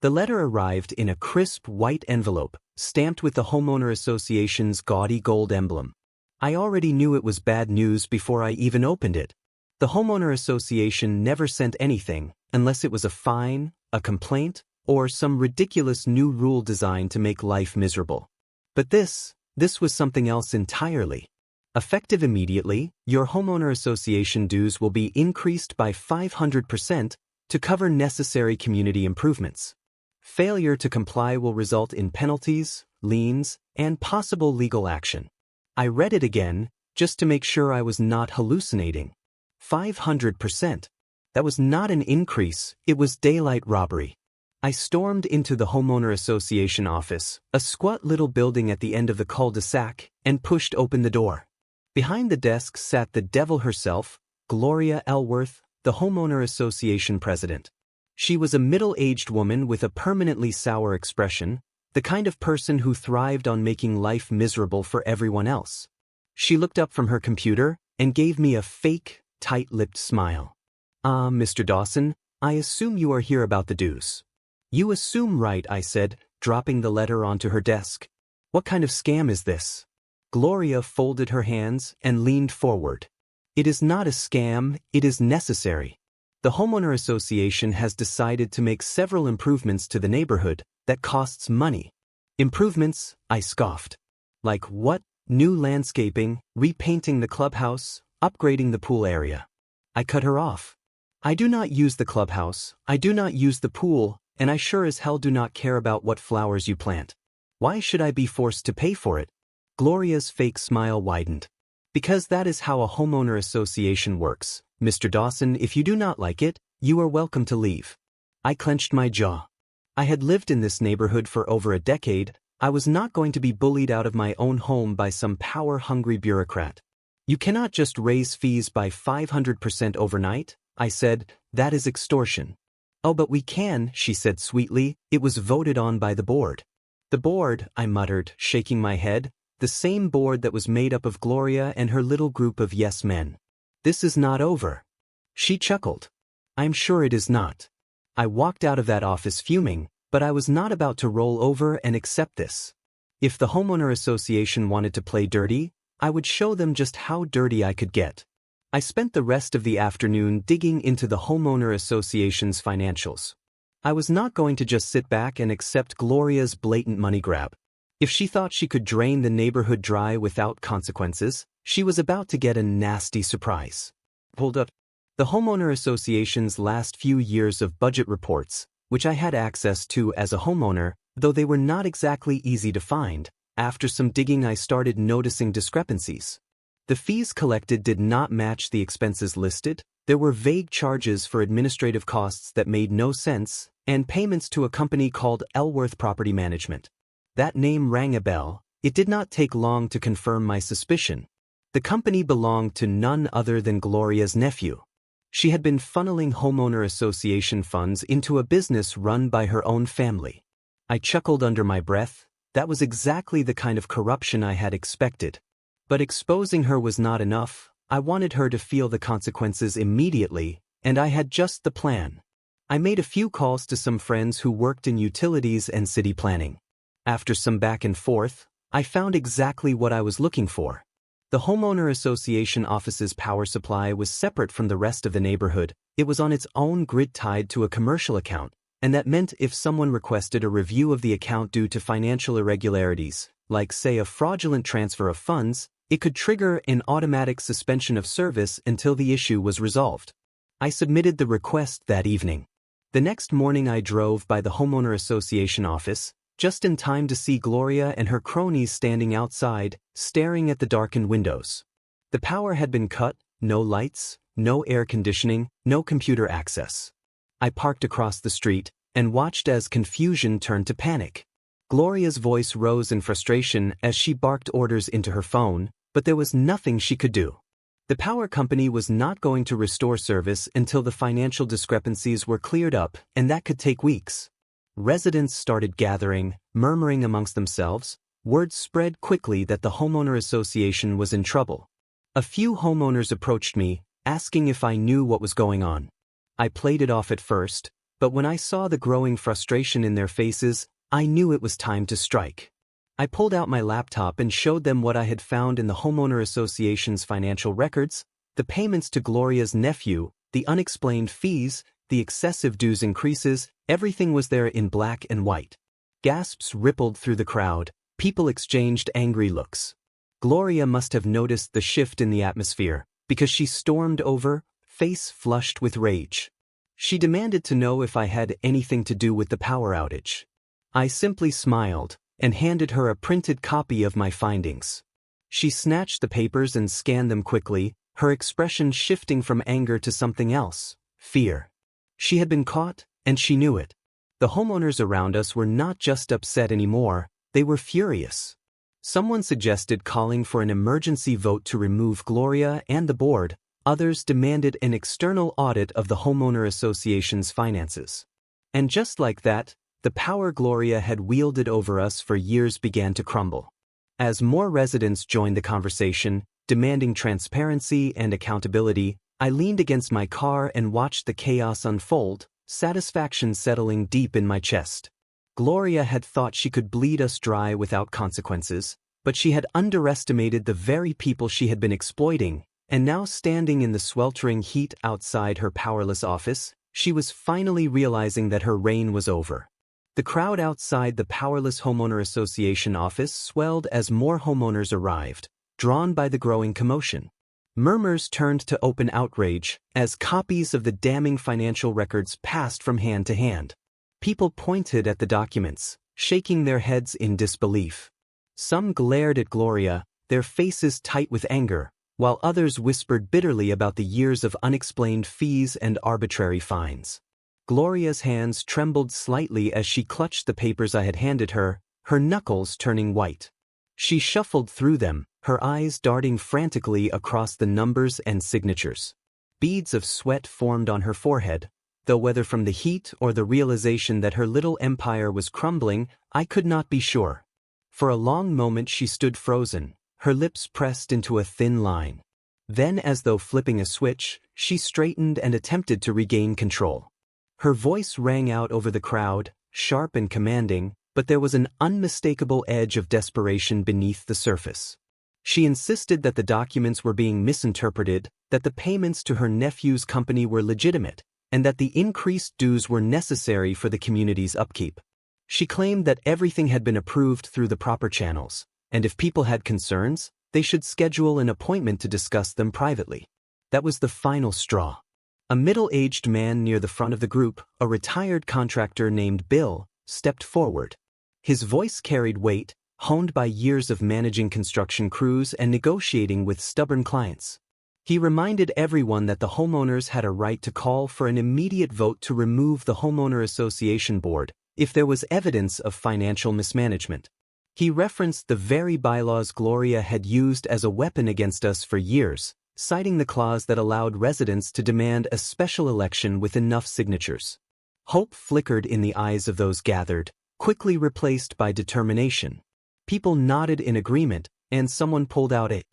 The letter arrived in a crisp white envelope, stamped with the homeowner association's gaudy gold emblem. I already knew it was bad news before I even opened it. The homeowner association never sent anything, unless it was a fine, a complaint, or some ridiculous new rule designed to make life miserable. But this was something else entirely. Effective immediately, your homeowner association dues will be increased by 500% to cover necessary community improvements. Failure to comply will result in penalties, liens, and possible legal action. I read it again, just to make sure I was not hallucinating. 500%. That was not an increase, it was daylight robbery. I stormed into the homeowner association office, a squat little building at the end of the cul-de-sac, and pushed open the door. Behind the desk sat the devil herself, Gloria Elworth, the homeowner association president. She was a middle-aged woman with a permanently sour expression, the kind of person who thrived on making life miserable for everyone else. She looked up from her computer and gave me a fake, tight-lipped smile. Mr. Dawson, I assume you are here about the dues. You assume right, I said, dropping the letter onto her desk. What kind of scam is this? Gloria folded her hands and leaned forward. It is not a scam, it is necessary. The homeowner association has decided to make several improvements to the neighborhood that costs money. Improvements, I scoffed. Like what? New landscaping, repainting the clubhouse, upgrading the pool area. I cut her off. I do not use the clubhouse, I do not use the pool, and I sure as hell do not care about what flowers you plant. Why should I be forced to pay for it? Gloria's fake smile widened. Because that is how a homeowner association works. Mr. Dawson, if you do not like it, you are welcome to leave. I clenched my jaw. I had lived in this neighborhood for over a decade. I was not going to be bullied out of my own home by some power-hungry bureaucrat. You cannot just raise fees by 500% overnight, I said. That is extortion. Oh, but we can, she said sweetly. It was voted on by the board. The board, I muttered, shaking my head. The same board that was made up of Gloria and her little group of yes men. This is not over. She chuckled. I'm sure it is not. I walked out of that office fuming, but I was not about to roll over and accept this. If the homeowner association wanted to play dirty, I would show them just how dirty I could get. I spent the rest of the afternoon digging into the homeowner association's financials. I was not going to just sit back and accept Gloria's blatant money grab. If she thought she could drain the neighborhood dry without consequences, she was about to get a nasty surprise. Hold up. The homeowner association's last few years of budget reports, which I had access to as a homeowner, though they were not exactly easy to find, after some digging I started noticing discrepancies. The fees collected did not match the expenses listed, there were vague charges for administrative costs that made no sense, and payments to a company called Elworth Property Management. That name rang a bell. It did not take long to confirm my suspicion. The company belonged to none other than Gloria's nephew. She had been funneling homeowner association funds into a business run by her own family. I chuckled under my breath. That was exactly the kind of corruption I had expected. But exposing her was not enough. I wanted her to feel the consequences immediately, and I had just the plan. I made a few calls to some friends who worked in utilities and city planning. After some back and forth, I found exactly what I was looking for. The homeowner association office's power supply was separate from the rest of the neighborhood. It was on its own grid tied to a commercial account, and that meant if someone requested a review of the account due to financial irregularities, like say a fraudulent transfer of funds, it could trigger an automatic suspension of service until the issue was resolved. I submitted the request that evening. The next morning I drove by the homeowner association office, just in time to see Gloria and her cronies standing outside, staring at the darkened windows. The power had been cut, no lights, no air conditioning, no computer access. I parked across the street and watched as confusion turned to panic. Gloria's voice rose in frustration as she barked orders into her phone, but there was nothing she could do. The power company was not going to restore service until the financial discrepancies were cleared up, and that could take weeks. Residents started gathering, murmuring amongst themselves. Word spread quickly that the homeowner association was in trouble. A few homeowners approached me, asking if I knew what was going on. I played it off at first, But when I saw the growing frustration in their faces, I knew it was time to strike. I pulled out my laptop and showed them what I had found in the homeowner association's financial records, the payments to Gloria's nephew, the unexplained fees, the excessive dues increases. Everything was there in black and white. Gasps rippled through the crowd. People exchanged angry looks. Gloria must have noticed the shift in the atmosphere, because she stormed over, face flushed with rage. She demanded to know if I had anything to do with the power outage. I simply smiled and handed her a printed copy of my findings. She snatched the papers and scanned them quickly, her expression shifting from anger to something else, fear. She had been caught, and she knew it. The homeowners around us were not just upset anymore, they were furious. Someone suggested calling for an emergency vote to remove Gloria and the board. Others demanded an external audit of the homeowner association's finances. And just like that, the power Gloria had wielded over us for years began to crumble. As more residents joined the conversation, demanding transparency and accountability, I leaned against my car and watched the chaos unfold, satisfaction settling deep in my chest. Gloria had thought she could bleed us dry without consequences, but she had underestimated the very people she had been exploiting, and now standing in the sweltering heat outside her powerless office, she was finally realizing that her reign was over. The crowd outside the powerless homeowner association office swelled as more homeowners arrived, drawn by the growing commotion. Murmurs turned to open outrage as copies of the damning financial records passed from hand to hand. People pointed at the documents, shaking their heads in disbelief. Some glared at Gloria, their faces tight with anger, while others whispered bitterly about the years of unexplained fees and arbitrary fines. Gloria's hands trembled slightly as she clutched the papers I had handed her, her knuckles turning white. She shuffled through them, her eyes darting frantically across the numbers and signatures. Beads of sweat formed on her forehead, though whether from the heat or the realization that her little empire was crumbling, I could not be sure. For a long moment she stood frozen, her lips pressed into a thin line. Then, as though flipping a switch, she straightened and attempted to regain control. Her voice rang out over the crowd, sharp and commanding, but there was an unmistakable edge of desperation beneath the surface. She insisted that the documents were being misinterpreted, that the payments to her nephew's company were legitimate, and that the increased dues were necessary for the community's upkeep. She claimed that everything had been approved through the proper channels, and if people had concerns, they should schedule an appointment to discuss them privately. That was the final straw. A middle-aged man near the front of the group, a retired contractor named Bill, stepped forward. His voice carried weight, honed by years of managing construction crews and negotiating with stubborn clients. He reminded everyone that the homeowners had a right to call for an immediate vote to remove the homeowner association board if there was evidence of financial mismanagement. He referenced the very bylaws Gloria had used as a weapon against us for years, citing the clause that allowed residents to demand a special election with enough signatures. Hope flickered in the eyes of those gathered, quickly replaced by determination. People nodded in agreement, and someone pulled out a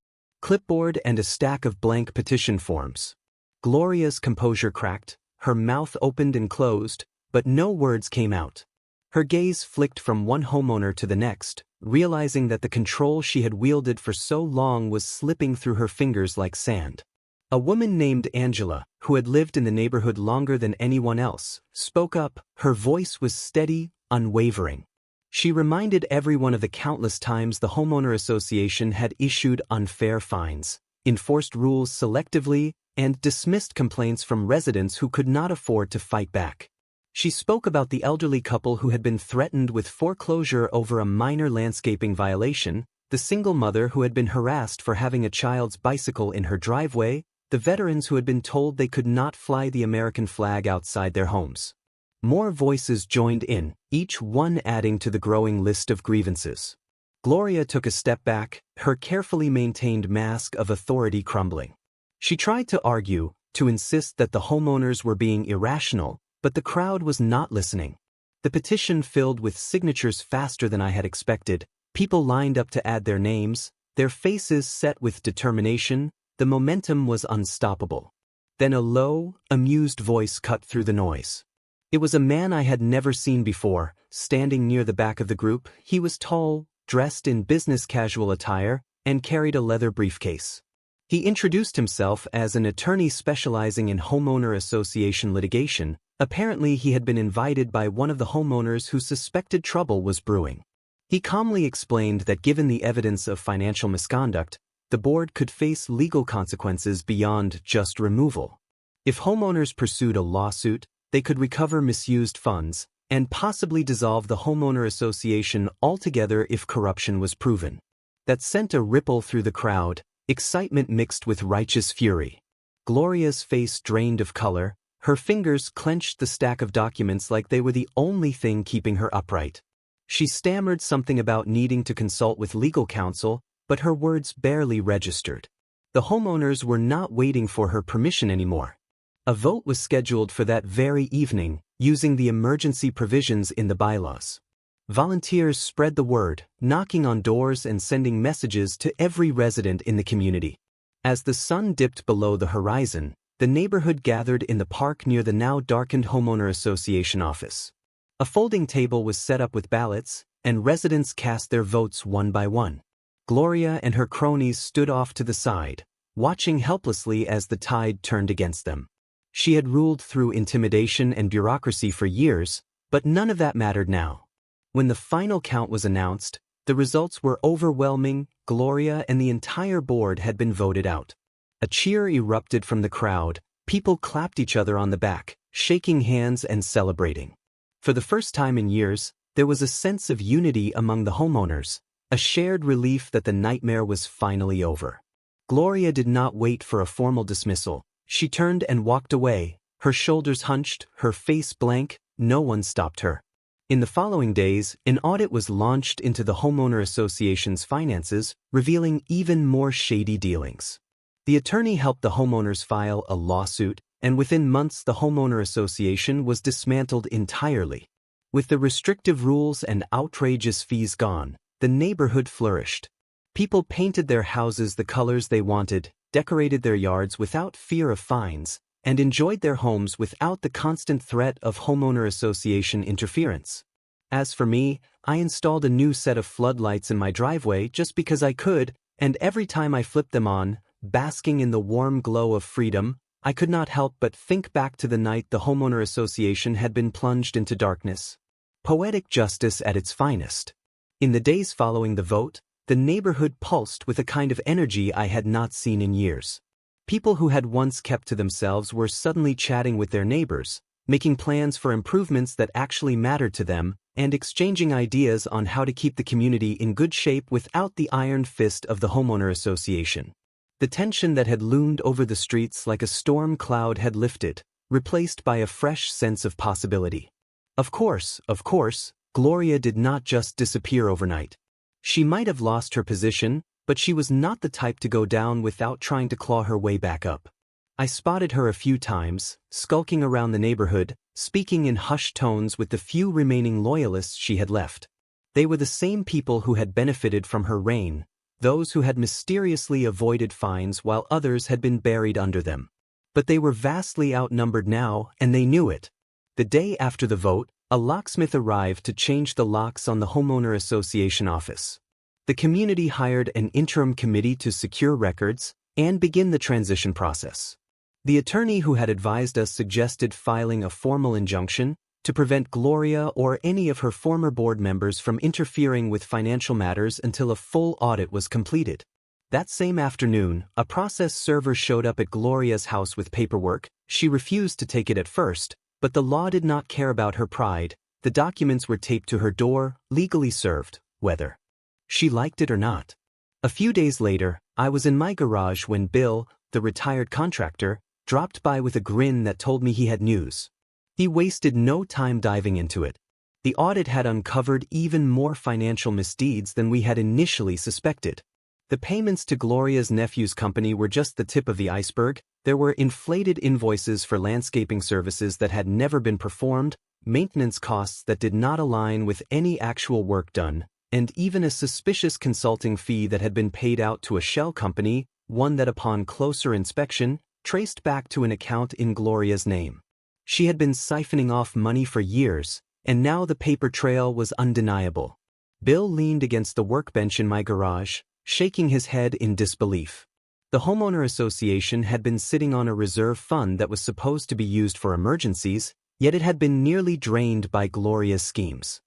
clipboard and a stack of blank petition forms. Gloria's composure cracked, her mouth opened and closed, but no words came out. Her gaze flicked from one homeowner to the next, realizing that the control she had wielded for so long was slipping through her fingers like sand. A woman named Angela, who had lived in the neighborhood longer than anyone else, spoke up. Her voice was steady, unwavering. She reminded everyone of the countless times the homeowner association had issued unfair fines, enforced rules selectively, and dismissed complaints from residents who could not afford to fight back. She spoke about the elderly couple who had been threatened with foreclosure over a minor landscaping violation, the single mother who had been harassed for having a child's bicycle in her driveway, the veterans who had been told they could not fly the American flag outside their homes. More voices joined in, each one adding to the growing list of grievances. Gloria took a step back, her carefully maintained mask of authority crumbling. She tried to argue, to insist that the homeowners were being irrational, but the crowd was not listening. The petition filled with signatures faster than I had expected. People lined up to add their names, their faces set with determination. The momentum was unstoppable. Then a low, amused voice cut through the noise. It was a man I had never seen before, standing near the back of the group. He was tall, dressed in business casual attire, and carried a leather briefcase. He introduced himself as an attorney specializing in homeowner association litigation. Apparently he had been invited by one of the homeowners who suspected trouble was brewing. He calmly explained that given the evidence of financial misconduct, the board could face legal consequences beyond just removal. If homeowners pursued a lawsuit, they could recover misused funds and possibly dissolve the homeowner association altogether if corruption was proven. That sent a ripple through the crowd, excitement mixed with righteous fury. Gloria's face drained of color, her fingers clenched the stack of documents like they were the only thing keeping her upright. She stammered something about needing to consult with legal counsel, but her words barely registered. The homeowners were not waiting for her permission anymore. A vote was scheduled for that very evening, using the emergency provisions in the bylaws. Volunteers spread the word, knocking on doors and sending messages to every resident in the community. As the sun dipped below the horizon, the neighborhood gathered in the park near the now darkened homeowner association office. A folding table was set up with ballots, and residents cast their votes one by one. Gloria and her cronies stood off to the side, watching helplessly as the tide turned against them. She had ruled through intimidation and bureaucracy for years, but none of that mattered now. When the final count was announced, the results were overwhelming. Gloria and the entire board had been voted out. A cheer erupted from the crowd. People clapped each other on the back, shaking hands and celebrating. For the first time in years, there was a sense of unity among the homeowners, a shared relief that the nightmare was finally over. Gloria did not wait for a formal dismissal. She turned and walked away, her shoulders hunched, her face blank. No one stopped her. In the following days, an audit was launched into the homeowner association's finances, revealing even more shady dealings. The attorney helped the homeowners file a lawsuit, and within months the homeowner association was dismantled entirely. With the restrictive rules and outrageous fees gone, the neighborhood flourished. People painted their houses the colors they wanted, decorated their yards without fear of fines, and enjoyed their homes without the constant threat of homeowner association interference. As for me, I installed a new set of floodlights in my driveway just because I could, and every time I flipped them on, basking in the warm glow of freedom, I could not help but think back to the night the homeowner association had been plunged into darkness. Poetic justice at its finest. In the days following the vote, the neighborhood pulsed with a kind of energy I had not seen in years. People who had once kept to themselves were suddenly chatting with their neighbors, making plans for improvements that actually mattered to them, and exchanging ideas on how to keep the community in good shape without the iron fist of the homeowner association. The tension that had loomed over the streets like a storm cloud had lifted, replaced by a fresh sense of possibility. Of course, Gloria did not just disappear overnight. She might have lost her position, but she was not the type to go down without trying to claw her way back up. I spotted her a few times, skulking around the neighborhood, speaking in hushed tones with the few remaining loyalists she had left. They were the same people who had benefited from her reign, those who had mysteriously avoided fines while others had been buried under them. But they were vastly outnumbered now, and they knew it. The day after the vote, a locksmith arrived to change the locks on the homeowner association office. The community hired an interim committee to secure records and begin the transition process. The attorney who had advised us suggested filing a formal injunction to prevent Gloria or any of her former board members from interfering with financial matters until a full audit was completed. That same afternoon, a process server showed up at Gloria's house with paperwork. She refused to take it at first, but the law did not care about her pride. The documents were taped to her door, legally served, whether she liked it or not. A few days later, I was in my garage when Bill, the retired contractor, dropped by with a grin that told me he had news. He wasted no time diving into it. The audit had uncovered even more financial misdeeds than we had initially suspected. The payments to Gloria's nephew's company were just the tip of the iceberg. There were inflated invoices for landscaping services that had never been performed, maintenance costs that did not align with any actual work done, and even a suspicious consulting fee that had been paid out to a shell company, one that upon closer inspection, traced back to an account in Gloria's name. She had been siphoning off money for years, and now the paper trail was undeniable. Bill leaned against the workbench in my garage, shaking his head in disbelief. The homeowner association had been sitting on a reserve fund that was supposed to be used for emergencies, yet it had been nearly drained by Gloria's schemes.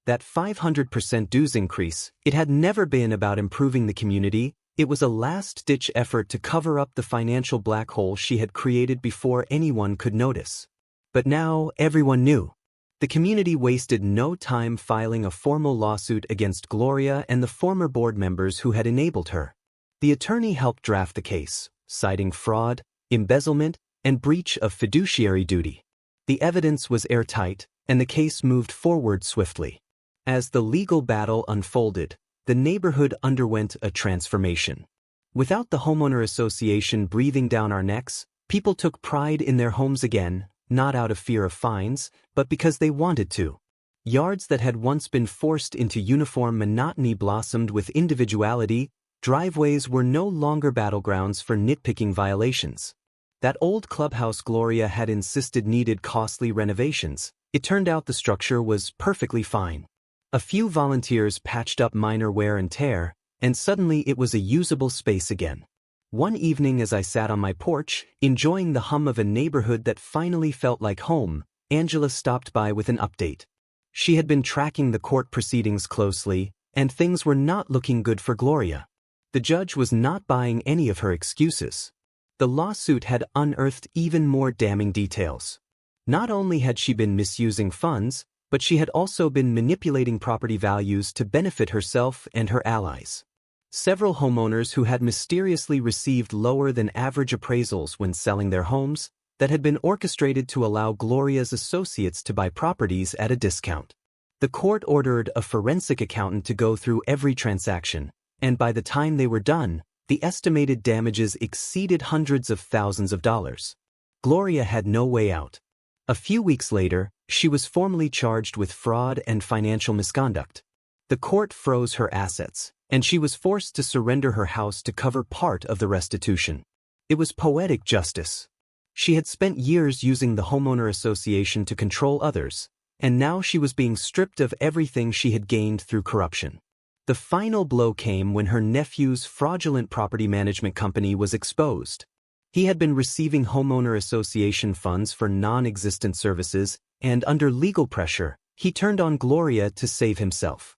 That 500% dues increase, it had never been about improving the community. It was a last-ditch effort to cover up the financial black hole she had created before anyone could notice. But now everyone knew. The community wasted no time filing a formal lawsuit against Gloria and the former board members who had enabled her. The attorney helped draft the case, citing fraud, embezzlement, and breach of fiduciary duty. The evidence was airtight, and the case moved forward swiftly. As the legal battle unfolded, the neighborhood underwent a transformation. Without the homeowner association breathing down our necks, people took pride in their homes again, not out of fear of fines, but because they wanted to. Yards that had once been forced into uniform monotony blossomed with individuality. Driveways were no longer battlegrounds for nitpicking violations. That old clubhouse Gloria had insisted needed costly renovations. It turned out the structure was perfectly fine. A few volunteers patched up minor wear and tear, and suddenly it was a usable space again. One evening as I sat on my porch, enjoying the hum of a neighborhood that finally felt like home, Angela stopped by with an update. She had been tracking the court proceedings closely, and things were not looking good for Gloria. The judge was not buying any of her excuses. The lawsuit had unearthed even more damning details. Not only had she been misusing funds, but she had also been manipulating property values to benefit herself and her allies. Several homeowners who had mysteriously received lower than average appraisals when selling their homes that had been orchestrated to allow Gloria's associates to buy properties at a discount. The court ordered a forensic accountant to go through every transaction, and by the time they were done, the estimated damages exceeded hundreds of thousands of dollars. Gloria had no way out. A few weeks later, she was formally charged with fraud and financial misconduct. The court froze her assets, and she was forced to surrender her house to cover part of the restitution. It was poetic justice. She had spent years using the homeowner association to control others, and now she was being stripped of everything she had gained through corruption. The final blow came when her nephew's fraudulent property management company was exposed. He had been receiving homeowner association funds for non-existent services, and under legal pressure, he turned on Gloria to save himself.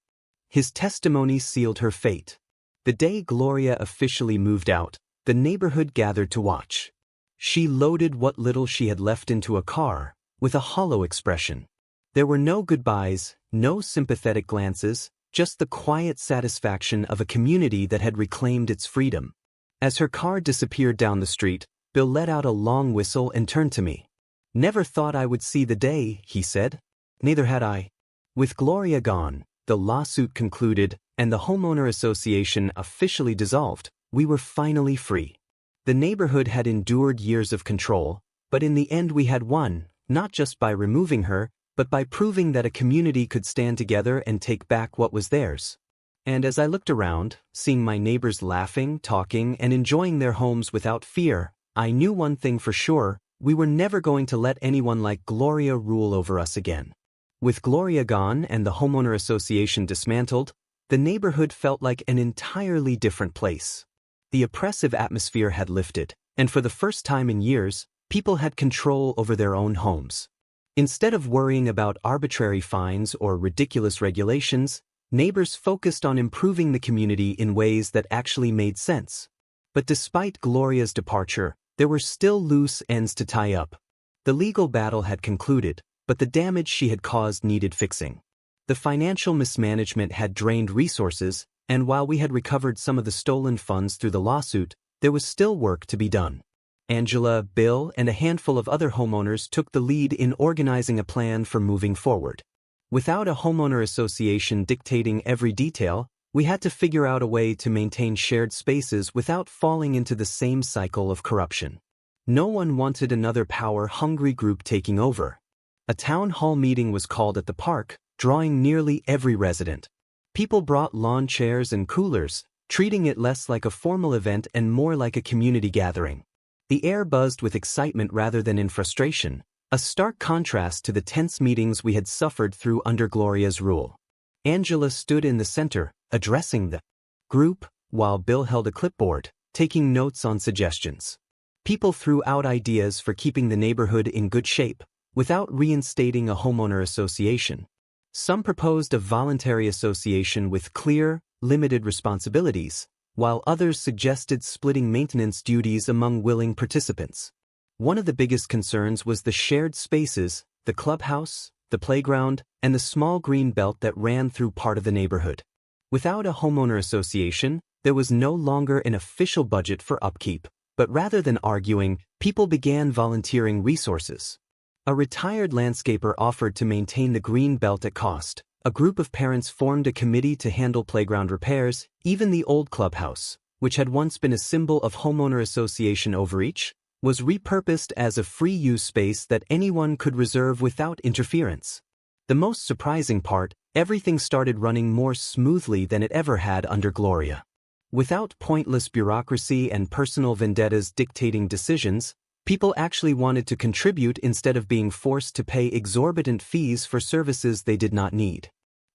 His testimony sealed her fate. The day Gloria officially moved out, the neighborhood gathered to watch. She loaded what little she had left into a car, with a hollow expression. There were no goodbyes, no sympathetic glances, just the quiet satisfaction of a community that had reclaimed its freedom. As her car disappeared down the street, Bill let out a long whistle and turned to me. "Never thought I would see the day," he said. "Neither had I." With Gloria gone, the lawsuit concluded, and the homeowner association officially dissolved. We were finally free. The neighborhood had endured years of control, but in the end we had won, not just by removing her, but by proving that a community could stand together and take back what was theirs. And as I looked around, seeing my neighbors laughing, talking, and enjoying their homes without fear, I knew one thing for sure: we were never going to let anyone like Gloria rule over us again. With Gloria gone and the homeowner association dismantled, the neighborhood felt like an entirely different place. The oppressive atmosphere had lifted, and for the first time in years, people had control over their own homes. Instead of worrying about arbitrary fines or ridiculous regulations, neighbors focused on improving the community in ways that actually made sense. But despite Gloria's departure, there were still loose ends to tie up. The legal battle had concluded, but the damage she had caused needed fixing. The financial mismanagement had drained resources, and while we had recovered some of the stolen funds through the lawsuit, there was still work to be done. Angela, Bill, and a handful of other homeowners took the lead in organizing a plan for moving forward. Without a homeowner association dictating every detail, we had to figure out a way to maintain shared spaces without falling into the same cycle of corruption. No one wanted another power-hungry group taking over. A town hall meeting was called at the park, drawing nearly every resident. People brought lawn chairs and coolers, treating it less like a formal event and more like a community gathering. The air buzzed with excitement rather than in frustration, A stark contrast to the tense meetings we had suffered through under Gloria's rule. Angela stood in the center, addressing the group, while Bill held a clipboard, taking notes on suggestions. People threw out ideas for keeping the neighborhood in good shape, without reinstating a homeowner association. Some proposed a voluntary association with clear, limited responsibilities, while others suggested splitting maintenance duties among willing participants. One of the biggest concerns was the shared spaces, the clubhouse, the playground, and the small green belt that ran through part of the neighborhood. Without a homeowner association, there was no longer an official budget for upkeep, but rather than arguing, people began volunteering resources. A retired landscaper offered to maintain the green belt at cost. A group of parents formed a committee to handle playground repairs. Even the old clubhouse, which had once been a symbol of homeowner association overreach, was repurposed as a free-use space that anyone could reserve without interference. The most surprising part, everything started running more smoothly than it ever had under Gloria. Without pointless bureaucracy and personal vendettas dictating decisions, people actually wanted to contribute instead of being forced to pay exorbitant fees for services they did not need.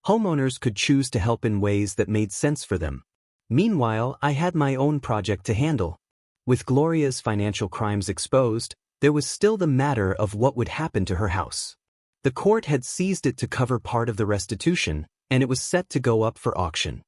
Homeowners could choose to help in ways that made sense for them. Meanwhile, I had my own project to handle. With Gloria's financial crimes exposed, there was still the matter of what would happen to her house. The court had seized it to cover part of the restitution, and it was set to go up for auction.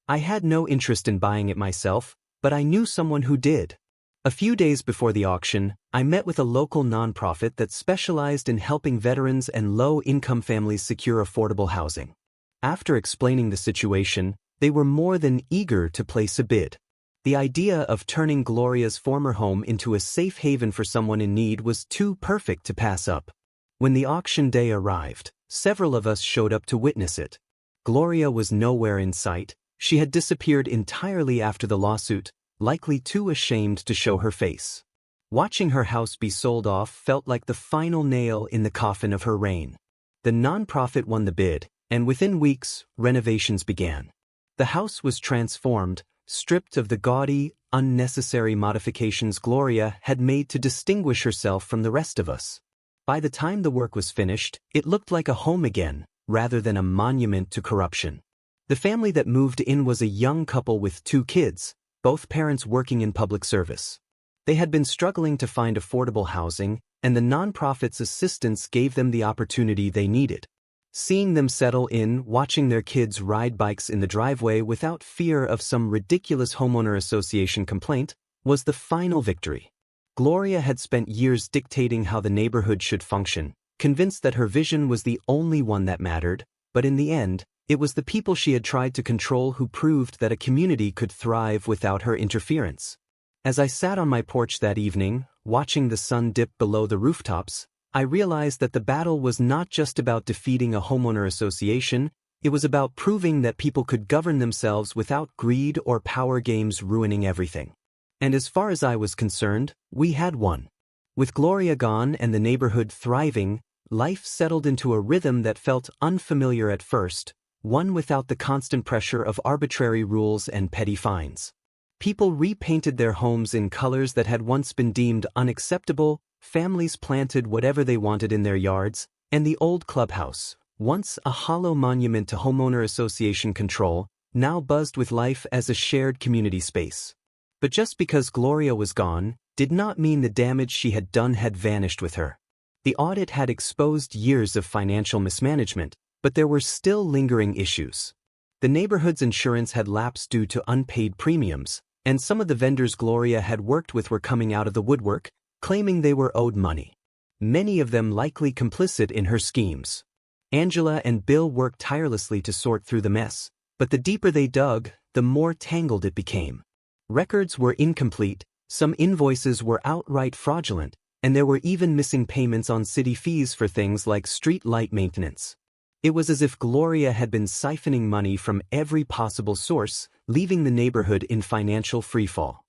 I had no interest in buying it myself, but I knew someone who did. A few days before the auction, I met with a local nonprofit that specialized in helping veterans and low-income families secure affordable housing. After explaining the situation, they were more than eager to place a bid. The idea of turning Gloria's former home into a safe haven for someone in need was too perfect to pass up. When the auction day arrived, several of us showed up to witness it. Gloria was nowhere in sight. She had disappeared entirely after the lawsuit, likely too ashamed to show her face. Watching her house be sold off felt like the final nail in the coffin of her reign. The nonprofit won the bid, and within weeks, renovations began. The house was transformed, stripped of the gaudy, unnecessary modifications Gloria had made to distinguish herself from the rest of us. By the time the work was finished, it looked like a home again, rather than a monument to corruption. The family that moved in was a young couple with 2 kids, both parents working in public service. They had been struggling to find affordable housing, and the nonprofit's assistance gave them the opportunity they needed. Seeing them settle in, watching their kids ride bikes in the driveway without fear of some ridiculous homeowner association complaint, was the final victory. Gloria had spent years dictating how the neighborhood should function, convinced that her vision was the only one that mattered, but in the end, it was the people she had tried to control who proved that a community could thrive without her interference. As I sat on my porch that evening, watching the sun dip below the rooftops, I realized that the battle was not just about defeating a homeowner association, it was about proving that people could govern themselves without greed or power games ruining everything. And as far as I was concerned, we had won. With Gloria gone and the neighborhood thriving, life settled into a rhythm that felt unfamiliar at first, one without the constant pressure of arbitrary rules and petty fines. People repainted their homes in colors that had once been deemed unacceptable, families planted whatever they wanted in their yards, and the old clubhouse, once a hollow monument to homeowner association control, now buzzed with life as a shared community space. But just because Gloria was gone, did not mean the damage she had done had vanished with her. The audit had exposed years of financial mismanagement, but there were still lingering issues. The neighborhood's insurance had lapsed due to unpaid premiums, and some of the vendors Gloria had worked with were coming out of the woodwork, claiming they were owed money. Many of them likely complicit in her schemes. Angela and Bill worked tirelessly to sort through the mess, but the deeper they dug, the more tangled it became. Records were incomplete, some invoices were outright fraudulent, and there were even missing payments on city fees for things like street light maintenance. It was as if Gloria had been siphoning money from every possible source, leaving the neighborhood in financial freefall.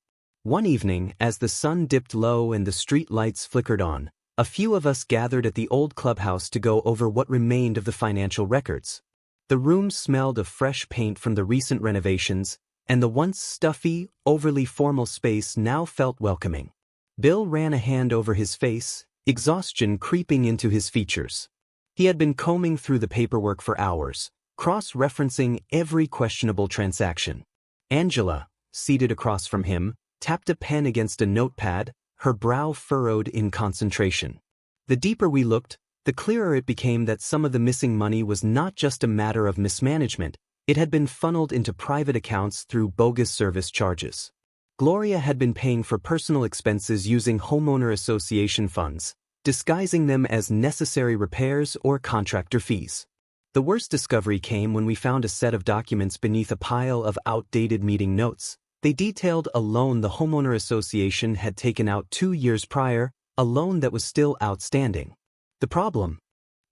One evening, as the sun dipped low and the street lights flickered on, a few of us gathered at the old clubhouse to go over what remained of the financial records. The room smelled of fresh paint from the recent renovations, and the once stuffy, overly formal space now felt welcoming. Bill ran a hand over his face, exhaustion creeping into his features. He had been combing through the paperwork for hours, cross-referencing every questionable transaction. Angela, seated across from him, tapped a pen against a notepad, her brow furrowed in concentration. The deeper we looked, the clearer it became that some of the missing money was not just a matter of mismanagement, it had been funneled into private accounts through bogus service charges. Gloria had been paying for personal expenses using homeowner association funds, disguising them as necessary repairs or contractor fees. The worst discovery came when we found a set of documents beneath a pile of outdated meeting notes. They detailed a loan the homeowner association had taken out 2 years prior, a loan that was still outstanding. The problem?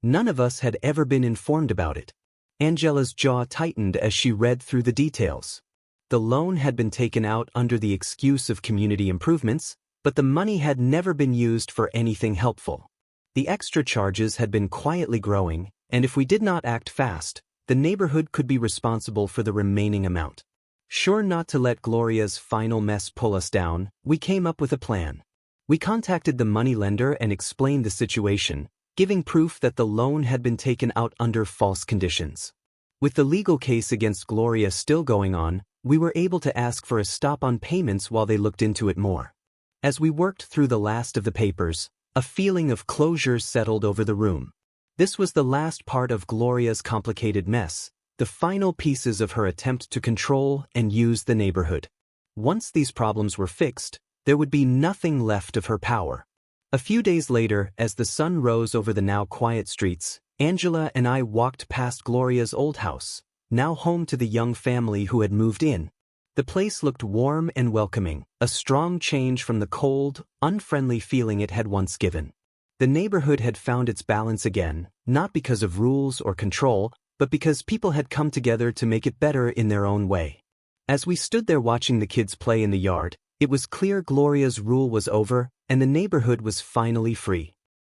None of us had ever been informed about it. Angela's jaw tightened as she read through the details. The loan had been taken out under the excuse of community improvements, but the money had never been used for anything helpful. The extra charges had been quietly growing, and if we did not act fast, the neighborhood could be responsible for the remaining amount. Sure not to let Gloria's final mess pull us down, we came up with a plan. We contacted the moneylender and explained the situation, giving proof that the loan had been taken out under false conditions. With the legal case against Gloria still going on, we were able to ask for a stop on payments while they looked into it more. As we worked through the last of the papers, a feeling of closure settled over the room. This was the last part of Gloria's complicated mess, the final pieces of her attempt to control and use the neighborhood. Once these problems were fixed, there would be nothing left of her power. A few days later, as the sun rose over the now quiet streets, Angela and I walked past Gloria's old house, now home to the young family who had moved in. The place looked warm and welcoming, a strong change from the cold, unfriendly feeling it had once given. The neighborhood had found its balance again, not because of rules or control, but because people had come together to make it better in their own way. As we stood there watching the kids play in the yard, it was clear Gloria's rule was over and the neighborhood was finally free.